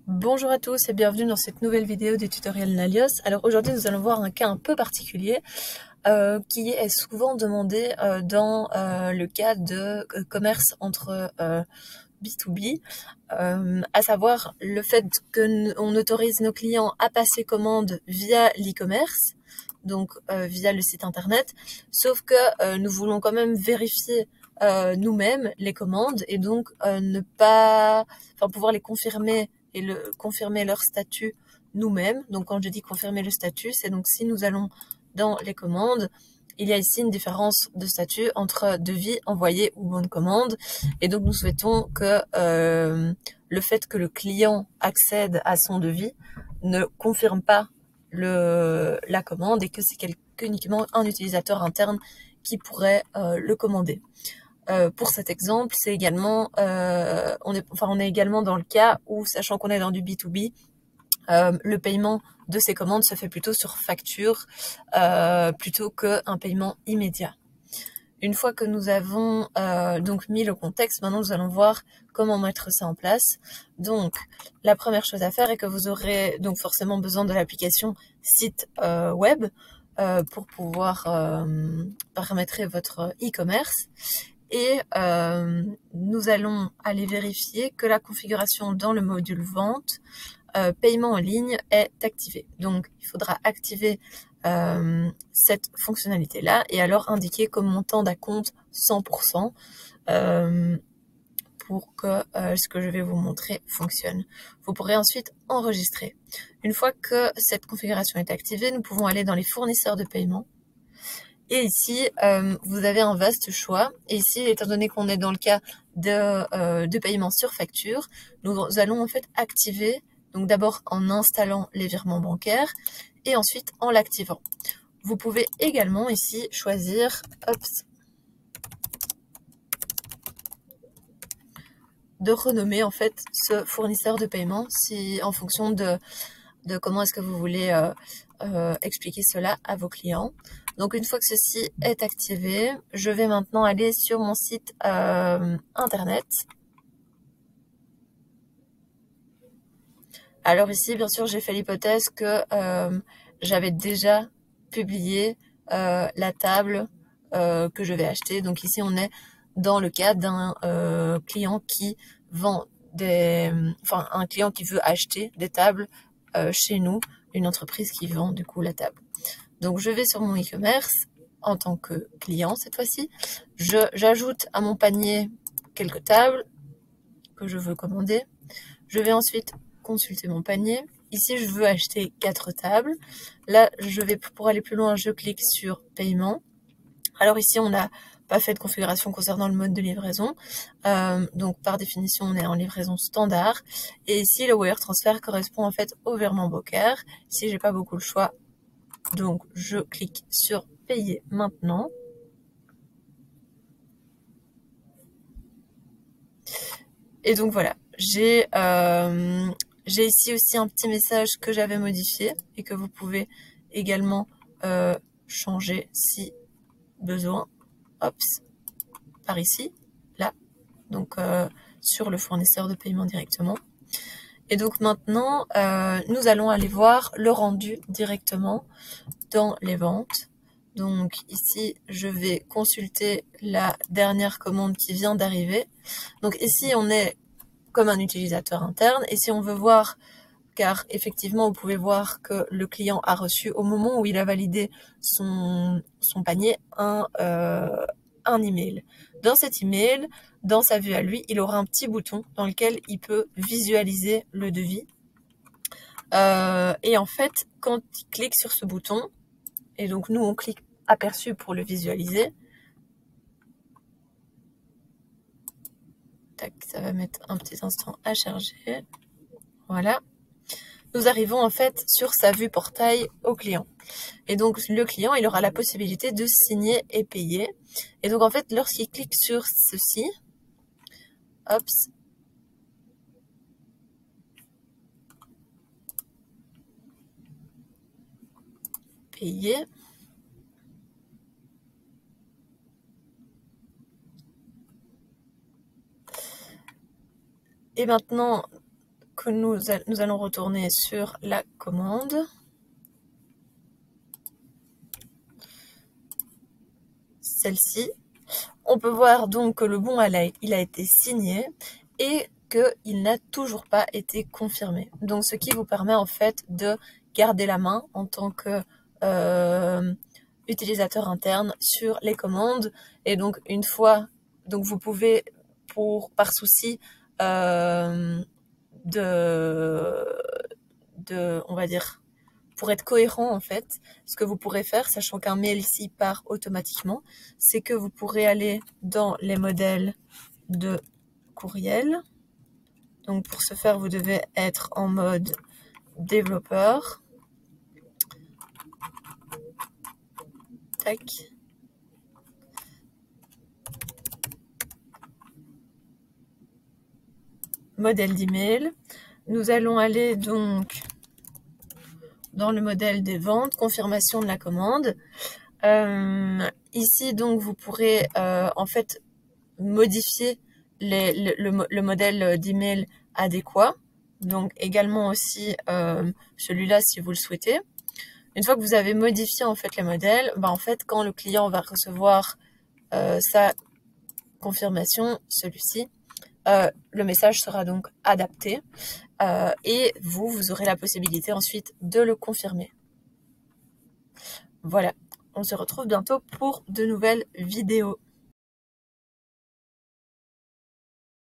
Bonjour à tous et bienvenue dans cette nouvelle vidéo des tutoriels Nalios. Alors aujourd'hui nous allons voir un cas un peu particulier qui est souvent demandé dans le cas de commerce entre B2B, à savoir le fait qu'on autorise nos clients à passer commande via l'e-commerce, donc via le site internet, sauf que nous voulons quand même vérifier nous-mêmes les commandes et donc pouvoir les confirmer et confirmer leur statut nous-mêmes. Donc quand je dis confirmer le statut, c'est donc si nous allons dans les commandes, il y a ici une différence de statut entre devis, envoyé ou bon de commande. Et donc nous souhaitons que le fait que le client accède à son devis ne confirme pas la commande et que c'est uniquement un utilisateur interne qui pourrait le commander. Pour cet exemple, c'est également, on est également dans le cas où, sachant qu'on est dans du B2B, le paiement de ces commandes se fait plutôt sur facture, plutôt qu'un paiement immédiat. Une fois que nous avons donc mis le contexte, maintenant nous allons voir comment mettre ça en place. Donc, la première chose à faire est que vous aurez donc forcément besoin de l'application site web pour pouvoir paramétrer votre e-commerce. Et nous allons aller vérifier que la configuration dans le module vente paiement en ligne est activée. Donc il faudra activer cette fonctionnalité-là et alors indiquer comme montant d'acompte 100% pour que ce que je vais vous montrer fonctionne. Vous pourrez ensuite enregistrer. Une fois que cette configuration est activée, nous pouvons aller dans les fournisseurs de paiement. Et ici, vous avez un vaste choix. Et ici, étant donné qu'on est dans le cas de paiement sur facture, nous allons en fait activer, donc d'abord en installant les virements bancaires et ensuite en l'activant. Vous pouvez également ici choisir de renommer en fait ce fournisseur de paiement en fonction de comment est-ce que vous voulez expliquer cela à vos clients. Donc une fois que ceci est activé, je vais maintenant aller sur mon site internet. Alors ici, bien sûr, j'ai fait l'hypothèse que j'avais déjà publié la table que je vais acheter. Donc ici, on est dans le cas d'un client qui vend un client qui veut acheter des tables chez nous, une entreprise qui vend du coup la table. Donc je vais sur mon e-commerce en tant que client cette fois-ci. J'ajoute à mon panier quelques tables que je veux commander. Je vais ensuite consulter mon panier. Ici, je veux acheter 4 tables. Là, pour aller plus loin, je clique sur paiement. Alors ici, on n'a pas fait de configuration concernant le mode de livraison. Donc par définition, on est en livraison standard. Et ici, le wire transfer correspond en fait au virement bancaire. Ici, j'ai pas beaucoup le choix. Donc je clique sur payer maintenant. Et donc voilà, j'ai ici aussi un petit message que j'avais modifié et que vous pouvez également changer si besoin. Hop, par ici, là, donc sur le fournisseur de paiement directement. Et donc maintenant, nous allons aller voir le rendu directement dans les ventes. Donc ici, je vais consulter la dernière commande qui vient d'arriver. Donc ici, on est comme un utilisateur interne. Et si on veut voir, car effectivement, vous pouvez voir que le client a reçu au moment où il a validé son panier un email. Dans cet email, dans sa vue à lui, il aura un petit bouton dans lequel il peut visualiser le devis. Et en fait, quand il clique sur ce bouton, et donc nous on clique aperçu pour le visualiser. Tac, ça va mettre un petit instant à charger. Voilà. Nous arrivons en fait sur sa vue portail au client. Et donc le client, il aura la possibilité de signer et payer. Et donc en fait, lorsqu'il clique sur ceci, hop, payer. Et maintenant, que nous allons retourner sur la commande. Celle-ci. On peut voir donc que le bon il a été signé et qu'il n'a toujours pas été confirmé. Donc ce qui vous permet en fait de garder la main en tant que utilisateur interne sur les commandes. Et donc une fois, donc vous pouvez par souci on va dire, pour être cohérent en fait, ce que vous pourrez faire, sachant qu'un mail ici part automatiquement, c'est que vous pourrez aller dans les modèles de courriel. Donc pour ce faire, vous devez être en mode développeur. Tac. Modèle d'email. Nous allons aller donc dans le modèle des ventes, confirmation de la commande. Ici, donc, vous pourrez en fait modifier le modèle d'email adéquat. Donc, également aussi celui-là si vous le souhaitez. Une fois que vous avez modifié en fait les modèles, en fait, quand le client va recevoir sa confirmation, celui-ci, le message sera donc adapté et vous aurez la possibilité ensuite de le confirmer. Voilà, on se retrouve bientôt pour de nouvelles vidéos.